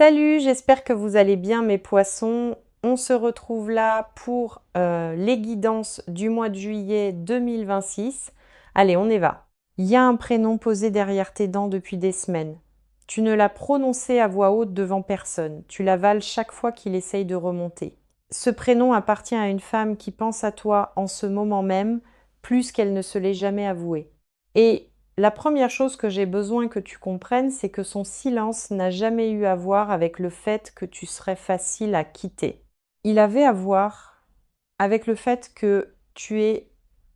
Salut, j'espère que vous allez bien mes poissons. On se retrouve là pour les guidances du mois de juillet 2026. Allez, on y va. Il y a un prénom posé derrière tes dents depuis des semaines. Tu ne l'as prononcé à voix haute devant personne. Tu l'avales chaque fois qu'il essaye de remonter. Ce prénom appartient à une femme qui pense à toi en ce moment même, plus qu'elle ne se l'est jamais avoué. Et la première chose que j'ai besoin que tu comprennes, c'est que son silence n'a jamais eu à voir avec le fait que tu serais facile à quitter. Il avait à voir avec le fait que tu es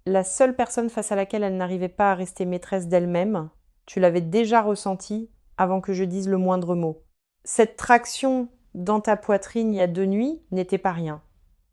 la seule personne face à laquelle elle n'arrivait pas à rester maîtresse d'elle-même. Tu l'avais déjà ressenti avant que je dise le moindre mot. Cette traction dans ta poitrine il y a 2 nuits n'était pas rien.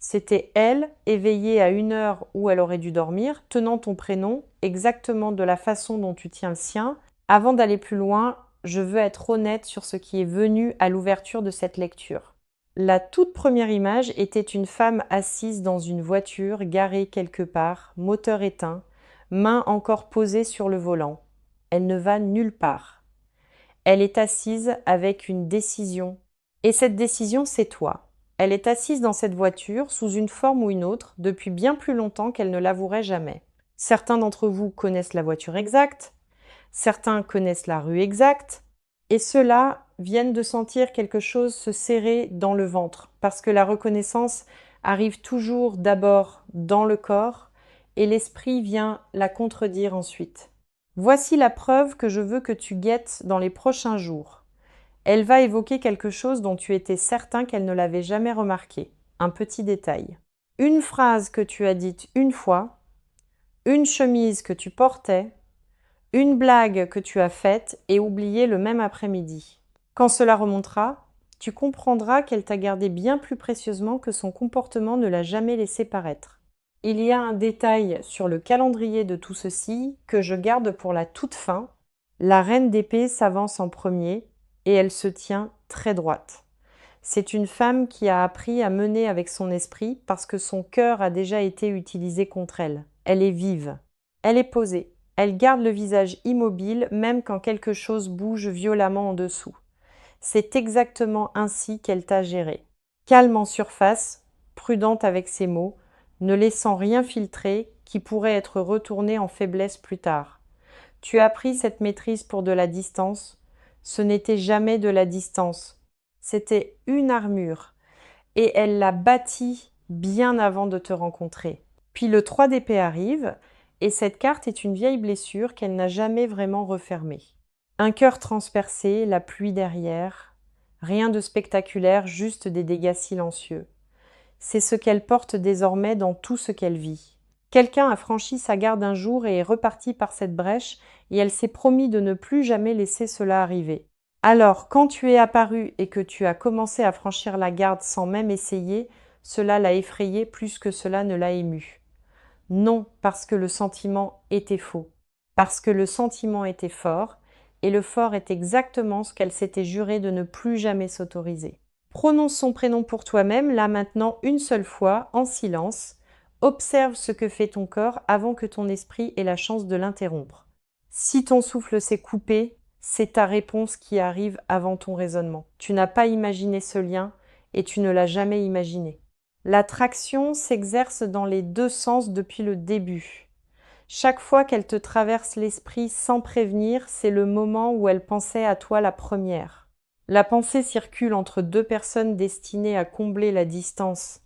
C'était elle, éveillée à une heure où elle aurait dû dormir, tenant ton prénom exactement de la façon dont tu tiens le sien. Avant d'aller plus loin, je veux être honnête sur ce qui est venu à l'ouverture de cette lecture. La toute première image était une femme assise dans une voiture garée quelque part, moteur éteint, main encore posée sur le volant. Elle ne va nulle part. Elle est assise avec une décision. Et cette décision, c'est toi. Elle est assise dans cette voiture, sous une forme ou une autre, depuis bien plus longtemps qu'elle ne l'avouerait jamais. Certains d'entre vous connaissent la voiture exacte, certains connaissent la rue exacte, et ceux-là viennent de sentir quelque chose se serrer dans le ventre, parce que la reconnaissance arrive toujours d'abord dans le corps, et l'esprit vient la contredire ensuite. Voici la preuve que je veux que tu guettes dans les prochains jours. Elle va évoquer quelque chose dont tu étais certain qu'elle ne l'avait jamais remarqué. Un petit détail. Une phrase que tu as dite une fois, une chemise que tu portais, une blague que tu as faite et oubliée le même après-midi. Quand cela remontera, tu comprendras qu'elle t'a gardé bien plus précieusement que son comportement ne l'a jamais laissé paraître. Il y a un détail sur le calendrier de tout ceci que je garde pour la toute fin. La reine d'épée s'avance en premier et elle se tient très droite. C'est une femme qui a appris à mener avec son esprit parce que son cœur a déjà été utilisé contre elle. Elle est vive. Elle est posée. Elle garde le visage immobile même quand quelque chose bouge violemment en dessous. C'est exactement ainsi qu'elle t'a géré. Calme en surface, prudente avec ses mots, ne laissant rien filtrer qui pourrait être retourné en faiblesse plus tard. Tu as pris cette maîtrise pour de la distance. Ce n'était jamais de la distance. C'était une armure. Et elle l'a bâtie bien avant de te rencontrer. Puis le 3 d'épée arrive, et cette carte est une vieille blessure qu'elle n'a jamais vraiment refermée. Un cœur transpercé, la pluie derrière. Rien de spectaculaire, juste des dégâts silencieux. C'est ce qu'elle porte désormais dans tout ce qu'elle vit. Quelqu'un a franchi sa garde un jour et est reparti par cette brèche, et elle s'est promis de ne plus jamais laisser cela arriver. Alors, quand tu es apparu et que tu as commencé à franchir la garde sans même essayer, cela l'a effrayée plus que cela ne l'a émue. Non, parce que le sentiment était faux. Parce que le sentiment était fort, et le fort est exactement ce qu'elle s'était juré de ne plus jamais s'autoriser. Prononce son prénom pour toi-même, là maintenant une seule fois, en silence. Observe ce que fait ton corps avant que ton esprit ait la chance de l'interrompre. Si ton souffle s'est coupé, c'est ta réponse qui arrive avant ton raisonnement. Tu n'as pas imaginé ce lien et tu ne l'as jamais imaginé. L'attraction s'exerce dans les deux sens depuis le début. Chaque fois qu'elle te traverse l'esprit sans prévenir, c'est le moment où elle pensait à toi la première. La pensée circule entre deux personnes destinées à combler la distance.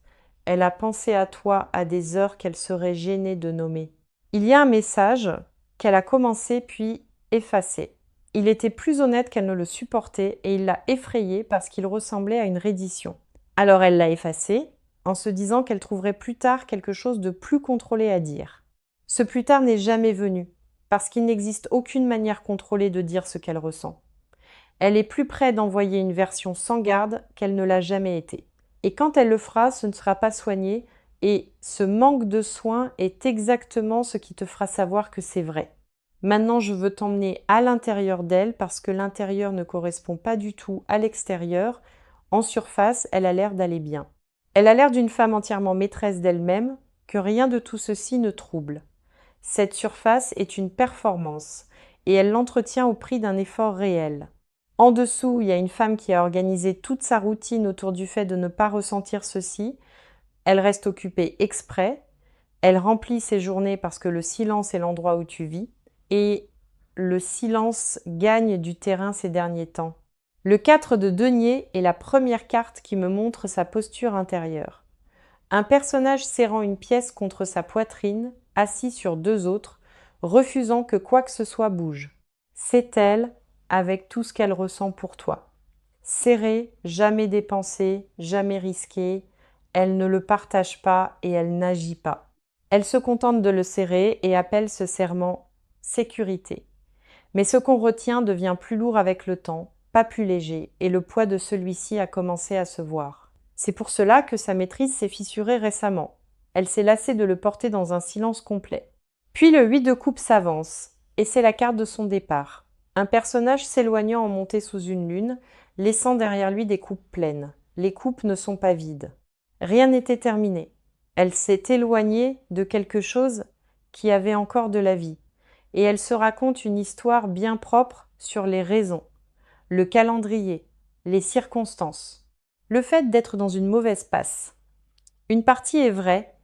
Elle a pensé à toi à des heures qu'elle serait gênée de nommer. Il y a un message qu'elle a commencé puis effacé. Il était plus honnête qu'elle ne le supportait et il l'a effrayée parce qu'il ressemblait à une reddition. Alors elle l'a effacé en se disant qu'elle trouverait plus tard quelque chose de plus contrôlé à dire. Ce plus tard n'est jamais venu parce qu'il n'existe aucune manière contrôlée de dire ce qu'elle ressent. Elle est plus près d'envoyer une version sans garde qu'elle ne l'a jamais été. Et quand elle le fera, ce ne sera pas soigné, et ce manque de soin est exactement ce qui te fera savoir que c'est vrai. Maintenant, je veux t'emmener à l'intérieur d'elle parce que l'intérieur ne correspond pas du tout à l'extérieur. En surface, elle a l'air d'aller bien. Elle a l'air d'une femme entièrement maîtresse d'elle-même, que rien de tout ceci ne trouble. Cette surface est une performance, et elle l'entretient au prix d'un effort réel. En dessous, il y a une femme qui a organisé toute sa routine autour du fait de ne pas ressentir ceci. Elle reste occupée exprès. Elle remplit ses journées parce que le silence est l'endroit où tu vis. Et le silence gagne du terrain ces derniers temps. Le 4 de denier est la première carte qui me montre sa posture intérieure. Un personnage serrant une pièce contre sa poitrine, assis sur deux autres, refusant que quoi que ce soit bouge. C'est elle, avec tout ce qu'elle ressent pour toi. Serrée, jamais dépensée, jamais risquée, elle ne le partage pas et elle n'agit pas. Elle se contente de le serrer et appelle ce serment sécurité. Mais ce qu'on retient devient plus lourd avec le temps, pas plus léger, et le poids de celui-ci a commencé à se voir. C'est pour cela que sa maîtrise s'est fissurée récemment. Elle s'est lassée de le porter dans un silence complet. Puis le 8 de coupe s'avance, et c'est la carte de son départ. Un personnage s'éloignant en montée sous une lune, laissant derrière lui des coupes pleines. Les coupes ne sont pas vides. Rien n'était terminé. Elle s'est éloignée de quelque chose qui avait encore de la vie. Et elle se raconte une histoire bien propre sur les raisons, le calendrier, les circonstances. Le fait d'être dans une mauvaise passe. Une partie est vraie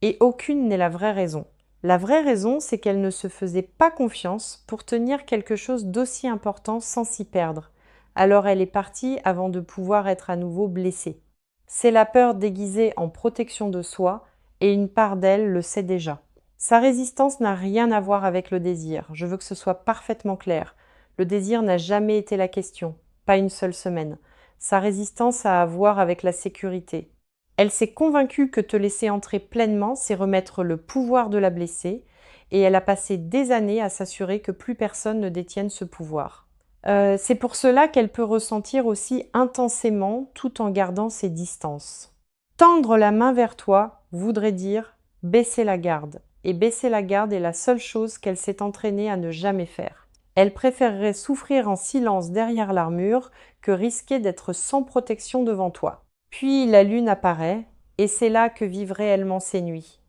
et aucune n'est la vraie raison. La vraie raison, c'est qu'elle ne se faisait pas confiance pour tenir quelque chose d'aussi important sans s'y perdre. Alors elle est partie avant de pouvoir être à nouveau blessée. C'est la peur déguisée en protection de soi et une part d'elle le sait déjà. Sa résistance n'a rien à voir avec le désir, je veux que ce soit parfaitement clair. Le désir n'a jamais été la question, pas une seule semaine. Sa résistance a à voir avec la sécurité. Elle s'est convaincue que te laisser entrer pleinement, c'est remettre le pouvoir de la blesser, et elle a passé des années à s'assurer que plus personne ne détienne ce pouvoir. C'est pour cela qu'elle peut ressentir aussi intensément tout en gardant ses distances. Tendre la main vers toi voudrait dire baisser la garde. Et baisser la garde est la seule chose qu'elle s'est entraînée à ne jamais faire. Elle préférerait souffrir en silence derrière l'armure que risquer d'être sans protection devant toi. Puis la lune apparaît, et c'est là que vivent réellement ces nuits.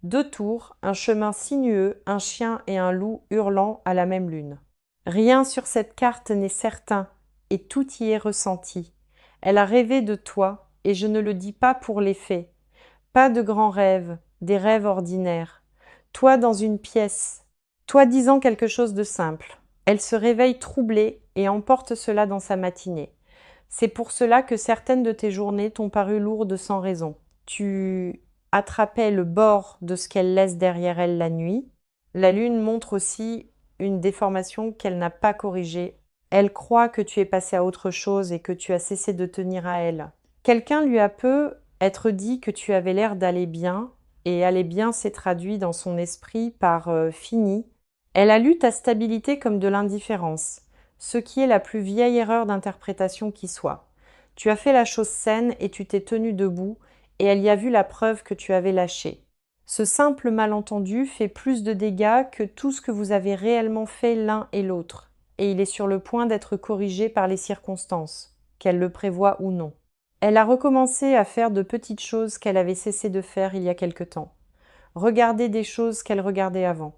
2 tours, un chemin sinueux, un chien et un loup hurlant à la même lune. Rien sur cette carte n'est certain, et tout y est ressenti. Elle a rêvé de toi, et je ne le dis pas pour les faits. Pas de grands rêves, des rêves ordinaires. Toi dans une pièce, toi disant quelque chose de simple. Elle se réveille troublée et emporte cela dans sa matinée. C'est pour cela que certaines de tes journées t'ont paru lourdes sans raison. Tu attrapais le bord de ce qu'elle laisse derrière elle la nuit. La lune montre aussi une déformation qu'elle n'a pas corrigée. Elle croit que tu es passé à autre chose et que tu as cessé de tenir à elle. Quelqu'un lui a peu être dit que tu avais l'air d'aller bien, et aller bien s'est traduit dans son esprit par fini. Elle a lu ta stabilité comme de l'indifférence, ce qui est la plus vieille erreur d'interprétation qui soit. Tu as fait la chose saine et tu t'es tenu debout, et elle y a vu la preuve que tu avais lâché. Ce simple malentendu fait plus de dégâts que tout ce que vous avez réellement fait l'un et l'autre, et il est sur le point d'être corrigé par les circonstances, qu'elle le prévoie ou non. Elle a recommencé à faire de petites choses qu'elle avait cessé de faire il y a quelque temps. Regarder des choses qu'elle regardait avant.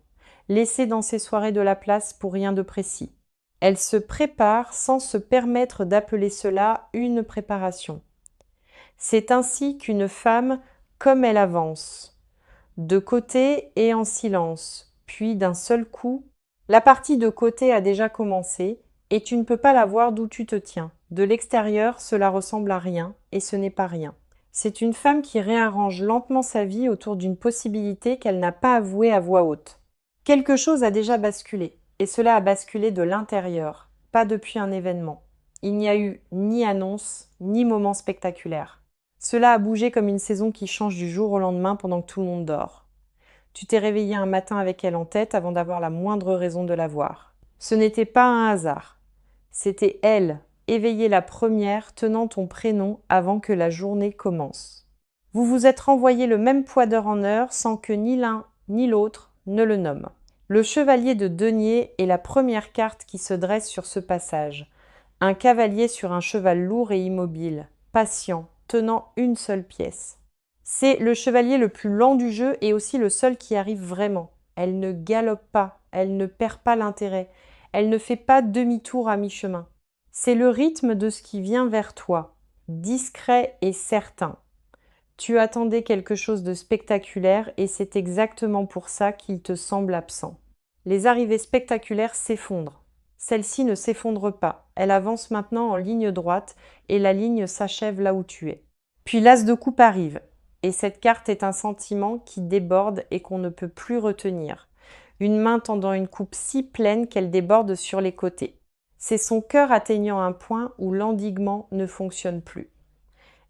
Laisser dans ses soirées de la place pour rien de précis. Elle se prépare sans se permettre d'appeler cela une préparation. C'est ainsi qu'une femme, comme elle avance, de côté et en silence, puis d'un seul coup, la partie de côté a déjà commencé, et tu ne peux pas la voir d'où tu te tiens. De l'extérieur, cela ressemble à rien, et ce n'est pas rien. C'est une femme qui réarrange lentement sa vie autour d'une possibilité qu'elle n'a pas avouée à voix haute. Quelque chose a déjà basculé, et cela a basculé de l'intérieur, pas depuis un événement. Il n'y a eu ni annonce, ni moment spectaculaire. Cela a bougé comme une saison qui change du jour au lendemain pendant que tout le monde dort. Tu t'es réveillé un matin avec elle en tête avant d'avoir la moindre raison de la voir. Ce n'était pas un hasard. C'était elle, éveillée la première, tenant ton prénom avant que la journée commence. Vous vous êtes renvoyé le même poids d'heure en heure sans que ni l'un ni l'autre ne le nomme. Le chevalier de denier est la première carte qui se dresse sur ce passage. Un cavalier sur un cheval lourd et immobile, patient, tenant une seule pièce. C'est le chevalier le plus lent du jeu et aussi le seul qui arrive vraiment. Elle ne galope pas, elle ne perd pas l'intérêt, elle ne fait pas demi-tour à mi-chemin. C'est le rythme de ce qui vient vers toi, discret et certain. Tu attendais quelque chose de spectaculaire et c'est exactement pour ça qu'il te semble absent. Les arrivées spectaculaires s'effondrent. Celle-ci ne s'effondre pas. Elle avance maintenant en ligne droite et la ligne s'achève là où tu es. Puis l'as de coupe arrive. Et cette carte est un sentiment qui déborde et qu'on ne peut plus retenir. Une main tendant une coupe si pleine qu'elle déborde sur les côtés. C'est son cœur atteignant un point où l'endiguement ne fonctionne plus.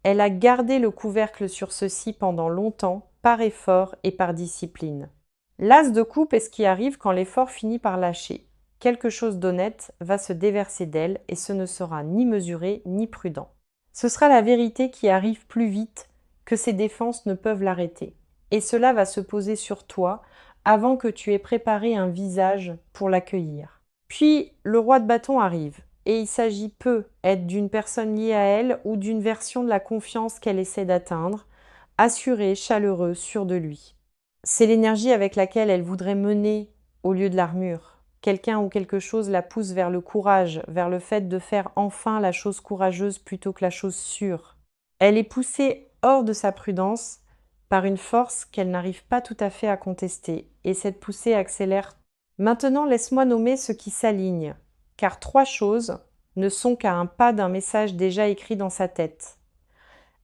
Elle a gardé le couvercle sur ceci pendant longtemps, par effort et par discipline. L'as de coupe est ce qui arrive quand l'effort finit par lâcher. Quelque chose d'honnête va se déverser d'elle et ce ne sera ni mesuré ni prudent. Ce sera la vérité qui arrive plus vite que ses défenses ne peuvent l'arrêter. Et cela va se poser sur toi avant que tu aies préparé un visage pour l'accueillir. Puis le roi de bâton arrive. Et il s'agit peu être d'une personne liée à elle ou d'une version de la confiance qu'elle essaie d'atteindre, assuré, chaleureux, sûr de lui. C'est l'énergie avec laquelle elle voudrait mener au lieu de l'armure. Quelqu'un ou quelque chose la pousse vers le courage, vers le fait de faire enfin la chose courageuse plutôt que la chose sûre. Elle est poussée hors de sa prudence par une force qu'elle n'arrive pas tout à fait à contester, et cette poussée accélère. Maintenant, laisse-moi nommer ce qui s'aligne. Car 3 choses ne sont qu'à un pas d'un message déjà écrit dans sa tête,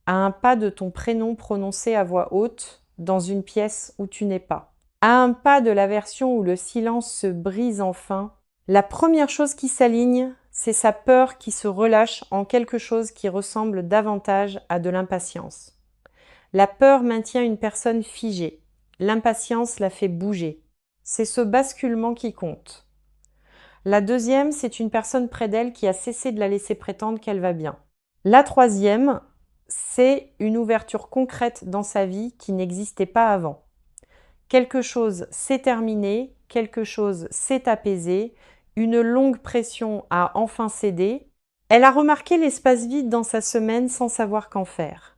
à un pas de ton prénom prononcé à voix haute dans une pièce où tu n'es pas, à un pas de la version où le silence se brise enfin. La première chose qui s'aligne, c'est sa peur qui se relâche en quelque chose qui ressemble davantage à de l'impatience. La peur maintient une personne figée, l'impatience la fait bouger. C'est ce basculement qui compte. La deuxième, c'est une personne près d'elle qui a cessé de la laisser prétendre qu'elle va bien. La troisième, c'est une ouverture concrète dans sa vie qui n'existait pas avant. Quelque chose s'est terminé, quelque chose s'est apaisé, une longue pression a enfin cédé. Elle a remarqué l'espace vide dans sa semaine sans savoir qu'en faire.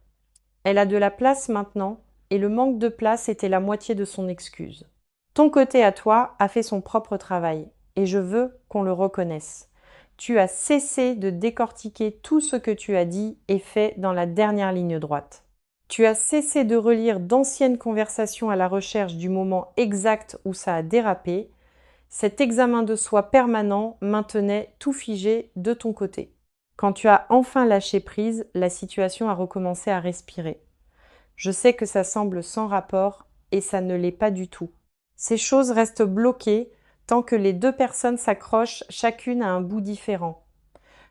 Elle a de la place maintenant, et le manque de place était la moitié de son excuse. Ton côté à toi a fait son propre travail. Et je veux qu'on le reconnaisse. Tu as cessé de décortiquer tout ce que tu as dit et fait dans la dernière ligne droite. Tu as cessé de relire d'anciennes conversations à la recherche du moment exact où ça a dérapé. Cet examen de soi permanent maintenait tout figé de ton côté. Quand tu as enfin lâché prise, la situation a recommencé à respirer. Je sais que ça semble sans rapport et ça ne l'est pas du tout. Ces choses restent bloquées tant que les 2 personnes s'accrochent chacune à un bout différent.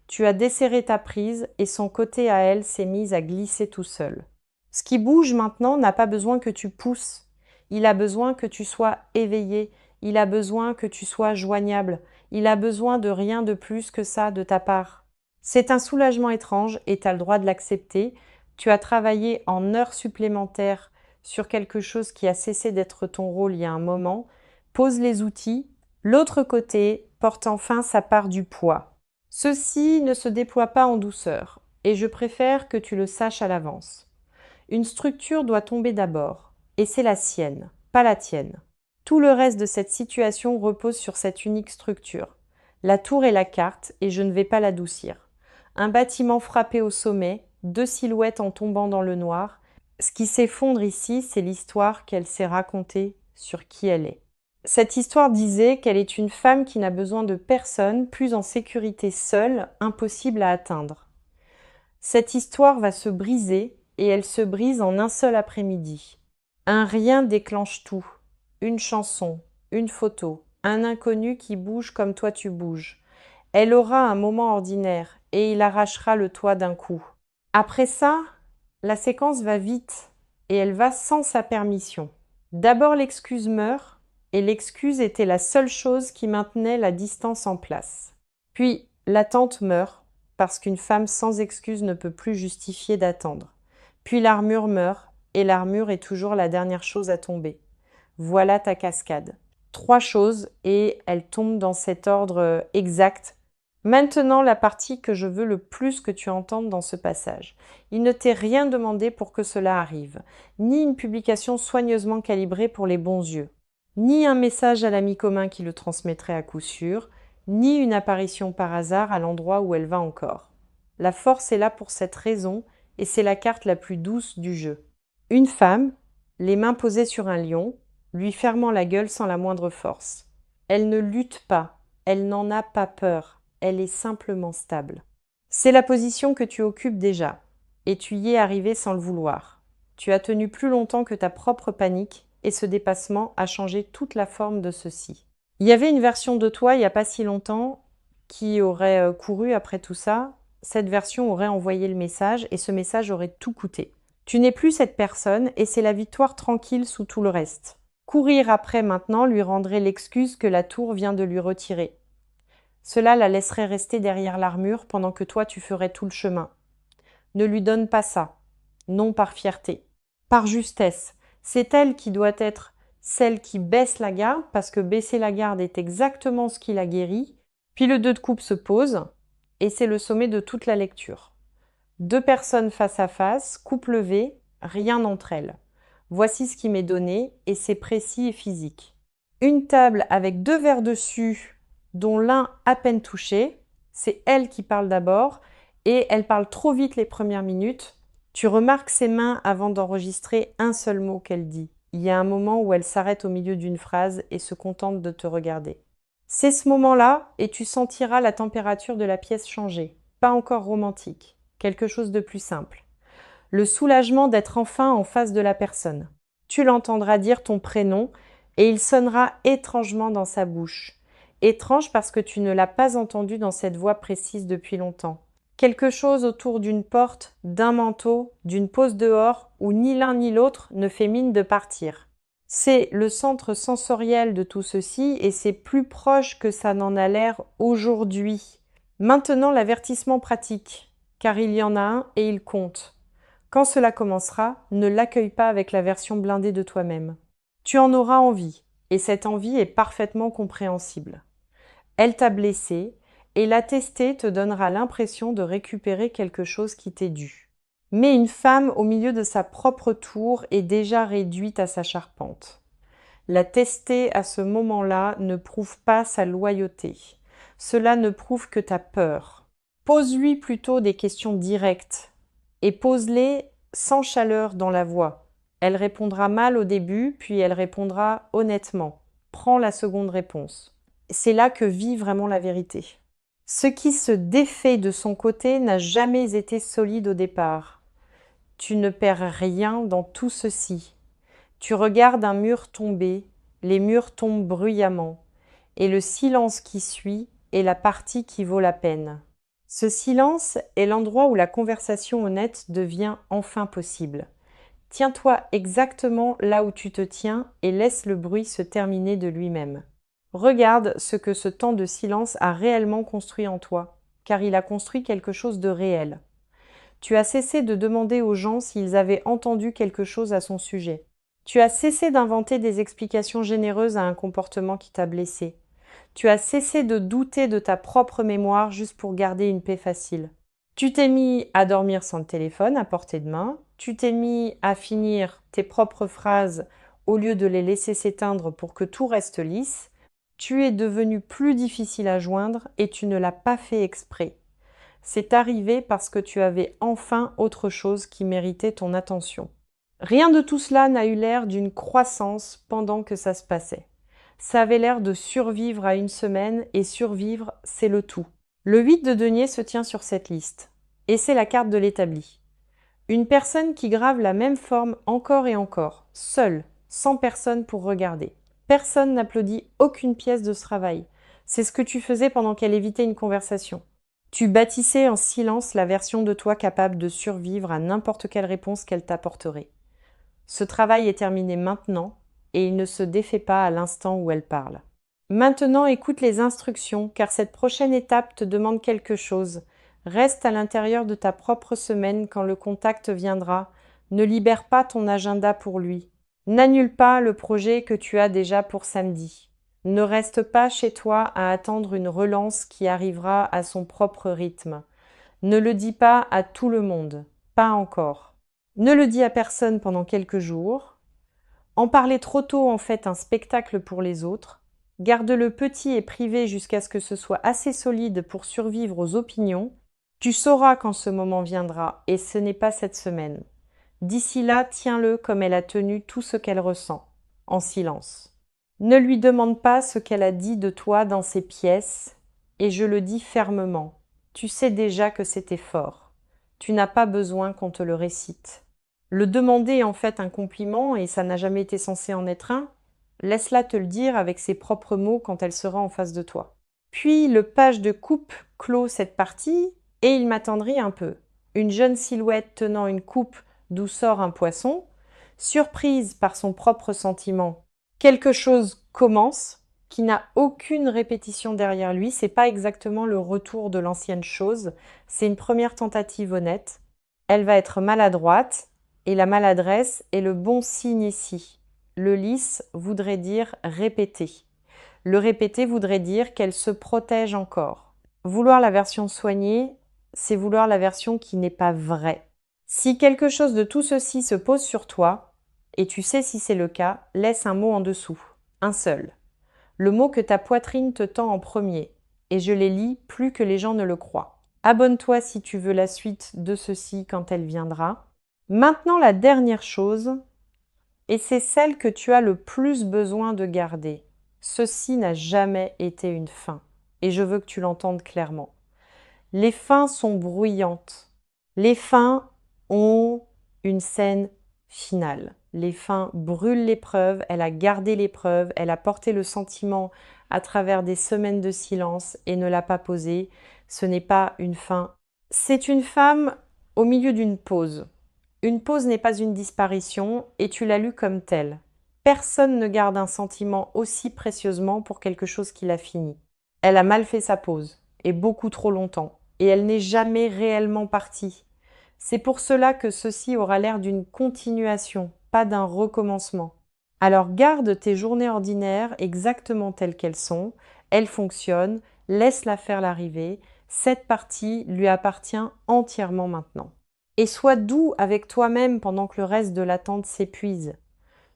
Tu as desserré ta prise et son côté à elle s'est mis à glisser tout seul. Ce qui bouge maintenant n'a pas besoin que tu pousses. Il a besoin que tu sois éveillé. Il a besoin que tu sois joignable. Il a besoin de rien de plus que ça de ta part. C'est un soulagement étrange et tu as le droit de l'accepter. Tu as travaillé en heures supplémentaires sur quelque chose qui a cessé d'être ton rôle il y a un moment. Pose les outils. L'autre côté porte enfin sa part du poids. Ceci ne se déploie pas en douceur, et je préfère que tu le saches à l'avance. Une structure doit tomber d'abord, et c'est la sienne, pas la tienne. Tout le reste de cette situation repose sur cette unique structure. La tour est la carte, et je ne vais pas l'adoucir. Un bâtiment frappé au sommet, 2 silhouettes en tombant dans le noir. Ce qui s'effondre ici, c'est l'histoire qu'elle s'est racontée sur qui elle est. Cette histoire disait qu'elle est une femme qui n'a besoin de personne, plus en sécurité seule, impossible à atteindre. Cette histoire va se briser, et elle se brise en un seul après-midi. Un rien déclenche tout. Une chanson, une photo, un inconnu qui bouge comme toi tu bouges. Elle aura un moment ordinaire, et il arrachera le toit d'un coup. Après ça, la séquence va vite, et elle va sans sa permission. D'abord l'excuse meurt, et l'excuse était la seule chose qui maintenait la distance en place. Puis l'attente meurt, parce qu'une femme sans excuse ne peut plus justifier d'attendre. Puis l'armure meurt, et l'armure est toujours la dernière chose à tomber. Voilà ta cascade. 3 choses, et elles tombent dans cet ordre exact. Maintenant, la partie que je veux le plus que tu entendes dans ce passage. Il ne t'est rien demandé pour que cela arrive, ni une publication soigneusement calibrée pour les bons yeux, ni un message à l'ami commun qui le transmettrait à coup sûr, ni une apparition par hasard à l'endroit où elle va encore. La force est là pour cette raison, et c'est la carte la plus douce du jeu. Une femme, les mains posées sur un lion, lui fermant la gueule sans la moindre force. Elle ne lutte pas, elle n'en a pas peur, elle est simplement stable. C'est la position que tu occupes déjà, et tu y es arrivé sans le vouloir. Tu as tenu plus longtemps que ta propre panique, et ce dépassement a changé toute la forme de ceci. Il y avait une version de toi il n'y a pas si longtemps qui aurait couru après tout ça. Cette version aurait envoyé le message et ce message aurait tout coûté. Tu n'es plus cette personne et c'est la victoire tranquille sous tout le reste. Courir après maintenant lui rendrait l'excuse que la tour vient de lui retirer. Cela la laisserait rester derrière l'armure pendant que toi tu ferais tout le chemin. Ne lui donne pas ça, non par fierté, par justesse. C'est elle qui doit être celle qui baisse la garde, parce que baisser la garde est exactement ce qui la guérit. Puis le 2 de coupe se pose, et c'est le sommet de toute la lecture. 2 personnes face à face, coupe levée, rien entre elles. Voici ce qui m'est donné, et c'est précis et physique. Une table avec 2 verres dessus, dont l'un à peine touché. C'est elle qui parle d'abord, et elle parle trop vite les premières minutes. Tu remarques ses mains avant d'enregistrer un seul mot qu'elle dit. Il y a un moment où elle s'arrête au milieu d'une phrase et se contente de te regarder. C'est ce moment-là et tu sentiras la température de la pièce changer. Pas encore romantique, quelque chose de plus simple. Le soulagement d'être enfin en face de la personne. Tu l'entendras dire ton prénom et il sonnera étrangement dans sa bouche. Étrange parce que tu ne l'as pas entendu dans cette voix précise depuis longtemps. Quelque chose autour d'une porte, d'un manteau, d'une pause dehors où ni l'un ni l'autre ne fait mine de partir. C'est le centre sensoriel de tout ceci et c'est plus proche que ça n'en a l'air aujourd'hui. Maintenant l'avertissement pratique, car il y en a un et il compte. Quand cela commencera, ne l'accueille pas avec la version blindée de toi-même. Tu en auras envie, et cette envie est parfaitement compréhensible. Elle t'a blessé, et la tester te donnera l'impression de récupérer quelque chose qui t'est dû. Mais une femme au milieu de sa propre tour est déjà réduite à sa charpente. La tester à ce moment-là ne prouve pas sa loyauté. Cela ne prouve que ta peur. Pose-lui plutôt des questions directes et pose-les sans chaleur dans la voix. Elle répondra mal au début, puis elle répondra honnêtement. Prends la seconde réponse. C'est là que vit vraiment la vérité. Ce qui se défait de son côté n'a jamais été solide au départ. Tu ne perds rien dans tout ceci. Tu regardes un mur tomber, les murs tombent bruyamment, et le silence qui suit est la partie qui vaut la peine. Ce silence est l'endroit où la conversation honnête devient enfin possible. Tiens-toi exactement là où tu te tiens et laisse le bruit se terminer de lui-même. Regarde ce que ce temps de silence a réellement construit en toi, car il a construit quelque chose de réel. Tu as cessé de demander aux gens s'ils avaient entendu quelque chose à son sujet. Tu as cessé d'inventer des explications généreuses à un comportement qui t'a blessé. Tu as cessé de douter de ta propre mémoire juste pour garder une paix facile. Tu t'es mis à dormir sans le téléphone à portée de main. Tu t'es mis à finir tes propres phrases au lieu de les laisser s'éteindre pour que tout reste lisse. Tu es devenu plus difficile à joindre et tu ne l'as pas fait exprès. C'est arrivé parce que tu avais enfin autre chose qui méritait ton attention. Rien de tout cela n'a eu l'air d'une croissance pendant que ça se passait. Ça avait l'air de survivre à une semaine et survivre, c'est le tout. Le 8 de denier se tient sur cette liste et c'est la carte de l'établi. Une personne qui grave la même forme encore et encore, seule, sans personne pour regarder. Personne n'applaudit aucune pièce de ce travail. C'est ce que tu faisais pendant qu'elle évitait une conversation. Tu bâtissais en silence la version de toi capable de survivre à n'importe quelle réponse qu'elle t'apporterait. Ce travail est terminé maintenant et il ne se défait pas à l'instant où elle parle. Maintenant écoute les instructions car cette prochaine étape te demande quelque chose. Reste à l'intérieur de ta propre semaine quand le contact viendra. Ne libère pas ton agenda pour lui. N'annule pas le projet que tu as déjà pour samedi. Ne reste pas chez toi à attendre une relance qui arrivera à son propre rythme. Ne le dis pas à tout le monde, pas encore. Ne le dis à personne pendant quelques jours. En parler trop tôt en fait un spectacle pour les autres. Garde-le petit et privé jusqu'à ce que ce soit assez solide pour survivre aux opinions. Tu sauras quand ce moment viendra, et ce n'est pas cette semaine. D'ici là, tiens-le comme elle a tenu tout ce qu'elle ressent, en silence. Ne lui demande pas ce qu'elle a dit de toi dans ses pièces, et je le dis fermement. Tu sais déjà que c'était fort. Tu n'as pas besoin qu'on te le récite. Le demander est en fait un compliment, et ça n'a jamais été censé en être un. Laisse-la te le dire avec ses propres mots quand elle sera en face de toi. Puis le page de coupe clôt cette partie, et il m'attendrit un peu. Une jeune silhouette tenant une coupe d'où sort un poisson, surprise par son propre sentiment. Quelque chose commence, qui n'a aucune répétition derrière lui, c'est pas exactement le retour de l'ancienne chose, c'est une première tentative honnête. Elle va être maladroite, et la maladresse est le bon signe ici. Le lisse voudrait dire répéter. Le répéter voudrait dire qu'elle se protège encore. Vouloir la version soignée, c'est vouloir la version qui n'est pas vraie. Si quelque chose de tout ceci se pose sur toi, et tu sais si c'est le cas, laisse un mot en dessous, un seul. Le mot que ta poitrine te tend en premier, et je les lis plus que les gens ne le croient. Abonne-toi si tu veux la suite de ceci quand elle viendra. Maintenant la dernière chose, et c'est celle que tu as le plus besoin de garder. Ceci n'a jamais été une fin, et je veux que tu l'entendes clairement. Les fins sont bruyantes. Les fins ont une scène finale. Les fins brûlent l'épreuve, elle a gardé l'épreuve, elle a porté le sentiment à travers des semaines de silence et ne l'a pas posé. Ce n'est pas une fin. C'est une femme au milieu d'une pause. Une pause n'est pas une disparition et tu l'as lu comme telle. Personne ne garde un sentiment aussi précieusement pour quelque chose qu'il a fini. Elle a mal fait sa pause, et beaucoup trop longtemps, et elle n'est jamais réellement partie. C'est pour cela que ceci aura l'air d'une continuation, pas d'un recommencement. Alors garde tes journées ordinaires exactement telles qu'elles sont, elles fonctionnent, laisse-la faire l'arrivée, cette partie lui appartient entièrement maintenant. Et sois doux avec toi-même pendant que le reste de l'attente s'épuise.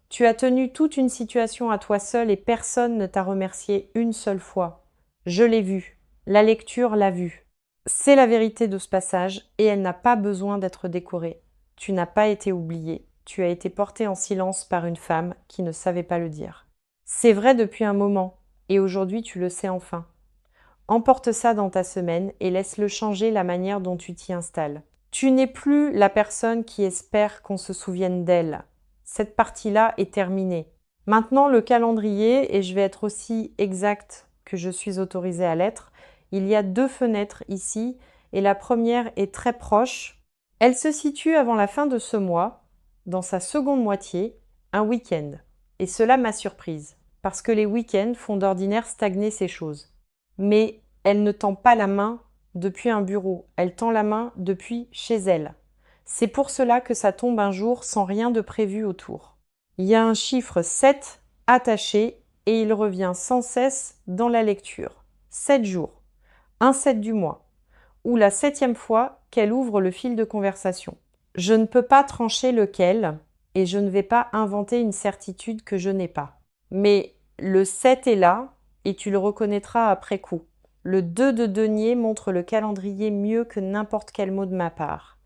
Tu as tenu toute une situation à toi seul et personne ne t'a remercié une seule fois. Je l'ai vu, la lecture l'a vu. C'est la vérité de ce passage et elle n'a pas besoin d'être décorée. Tu n'as pas été oublié, tu as été porté en silence par une femme qui ne savait pas le dire. C'est vrai depuis un moment et aujourd'hui tu le sais enfin. Emporte ça dans ta semaine et laisse-le changer la manière dont tu t'y installes. Tu n'es plus la personne qui espère qu'on se souvienne d'elle. Cette partie-là est terminée. Maintenant, le calendrier, et je vais être aussi exacte que je suis autorisée à l'être, il y a 2 fenêtres ici, et la première est très proche. Elle se situe avant la fin de ce mois, dans sa seconde moitié, un week-end. Et cela m'a surprise, parce que les week-ends font d'ordinaire stagner ces choses. Mais elle ne tend pas la main depuis un bureau, elle tend la main depuis chez elle. C'est pour cela que ça tombe un jour sans rien de prévu autour. Il y a un chiffre 7 attaché et il revient sans cesse dans la lecture. 7 jours, un 7 du mois, ou la 7e fois qu'elle ouvre le fil de conversation. Je ne peux pas trancher lequel et je ne vais pas inventer une certitude que je n'ai pas. Mais le 7 est là et tu le reconnaîtras après coup. Le 2 de denier montre le calendrier mieux que n'importe quel mot de ma part.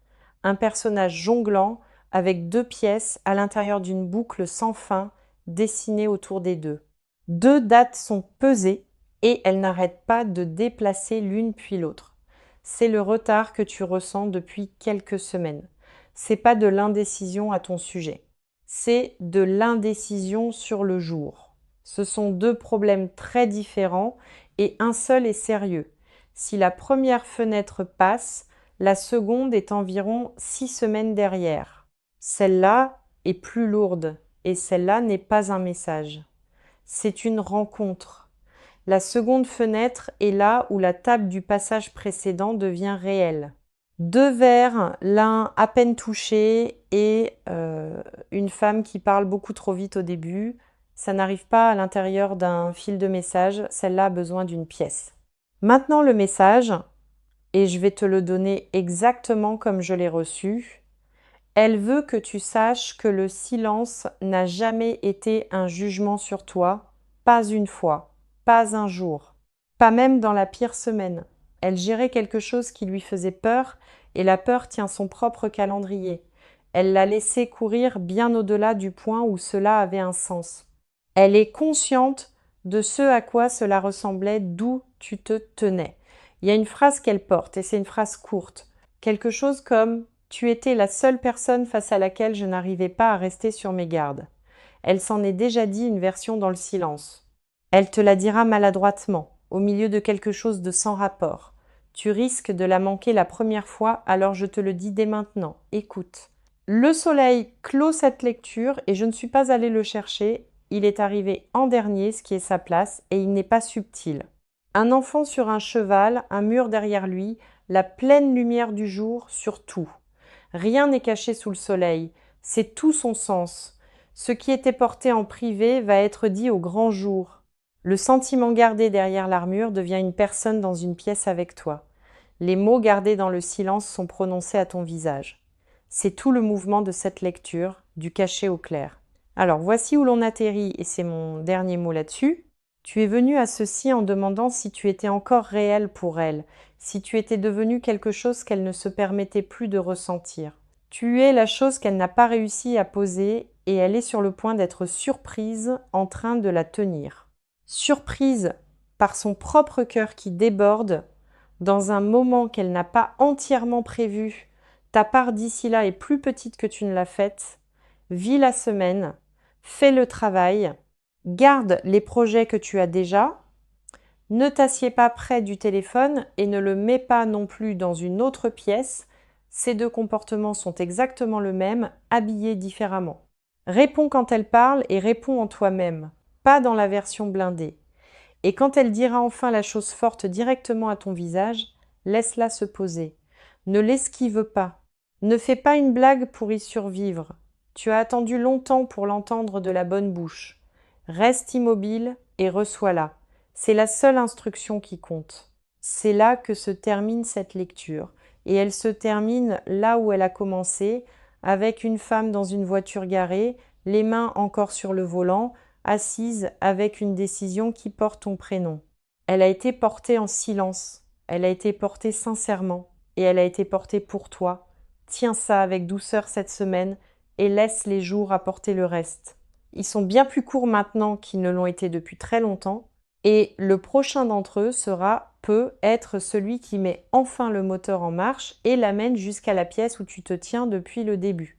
Un personnage jonglant avec 2 pièces à l'intérieur d'une boucle sans fin dessinée autour des 2. 2 dates sont pesées et elles n'arrêtent pas de déplacer l'une puis l'autre. C'est le retard que tu ressens depuis quelques semaines. C'est pas de l'indécision à ton sujet. C'est de l'indécision sur le jour. Ce sont 2 problèmes très différents et un seul est sérieux. Si la première fenêtre passe, la seconde est environ 6 semaines derrière. Celle-là est plus lourde et celle-là n'est pas un message. C'est une rencontre. La seconde fenêtre est là où la table du passage précédent devient réelle. 2 verres, l'un à peine touché et une femme qui parle beaucoup trop vite au début. Ça n'arrive pas à l'intérieur d'un fil de message, celle-là a besoin d'une pièce. Maintenant le message, et je vais te le donner exactement comme je l'ai reçu. Elle veut que tu saches que le silence n'a jamais été un jugement sur toi, pas une fois. pas un jour, pas même dans la pire semaine. Elle gérait quelque chose qui lui faisait peur, et la peur tient son propre calendrier. Elle l'a laissé courir bien au-delà du point où cela avait un sens. Elle est consciente de ce à quoi cela ressemblait, d'où tu te tenais. Il y a une phrase qu'elle porte, et c'est une phrase courte. Quelque chose comme « Tu étais la seule personne face à laquelle je n'arrivais pas à rester sur mes gardes ». Elle s'en est déjà dit une version dans le silence. Elle te la dira maladroitement, au milieu de quelque chose de sans rapport. Tu risques de la manquer la première fois, alors je te le dis dès maintenant. Écoute. Le soleil clôt cette lecture et je ne suis pas allée le chercher. Il est arrivé en dernier, ce qui est sa place, et il n'est pas subtil. Un enfant sur un cheval, un mur derrière lui, la pleine lumière du jour sur tout. Rien n'est caché sous le soleil, c'est tout son sens. Ce qui était porté en privé va être dit au grand jour. Le sentiment gardé derrière l'armure devient une personne dans une pièce avec toi. Les mots gardés dans le silence sont prononcés à ton visage. C'est tout le mouvement de cette lecture, du caché au clair. Alors voici où l'on atterrit, et c'est mon dernier mot là-dessus. Tu es venu à ceci en demandant si tu étais encore réel pour elle, si tu étais devenu quelque chose qu'elle ne se permettait plus de ressentir. Tu es la chose qu'elle n'a pas réussi à poser et elle est sur le point d'être surprise en train de la tenir. Surprise par son propre cœur qui déborde dans un moment qu'elle n'a pas entièrement prévu. Ta part d'ici là est plus petite que tu ne l'as faite. Vis la semaine, fais le travail, garde les projets que tu as déjà. Ne t'assieds pas près du téléphone et ne le mets pas non plus dans une autre pièce. Ces deux comportements sont exactement le même, habillés différemment. Réponds quand elle parle et réponds en toi-même, pas dans la version blindée. Et quand elle dira enfin la chose forte directement à ton visage, laisse-la se poser. Ne l'esquive pas. Ne fais pas une blague pour y survivre. Tu as attendu longtemps pour l'entendre de la bonne bouche. Reste immobile et reçois-la. C'est la seule instruction qui compte. C'est là que se termine cette lecture. Et elle se termine là où elle a commencé, avec une femme dans une voiture garée, les mains encore sur le volant, assise avec une décision qui porte ton prénom. Elle a été portée en silence, elle a été portée sincèrement, et elle a été portée pour toi. Tiens ça avec douceur cette semaine, et laisse les jours apporter le reste. Ils sont bien plus courts maintenant qu'ils ne l'ont été depuis très longtemps, et le prochain d'entre eux peut être celui qui met enfin le moteur en marche et l'amène jusqu'à la pièce où tu te tiens depuis le début.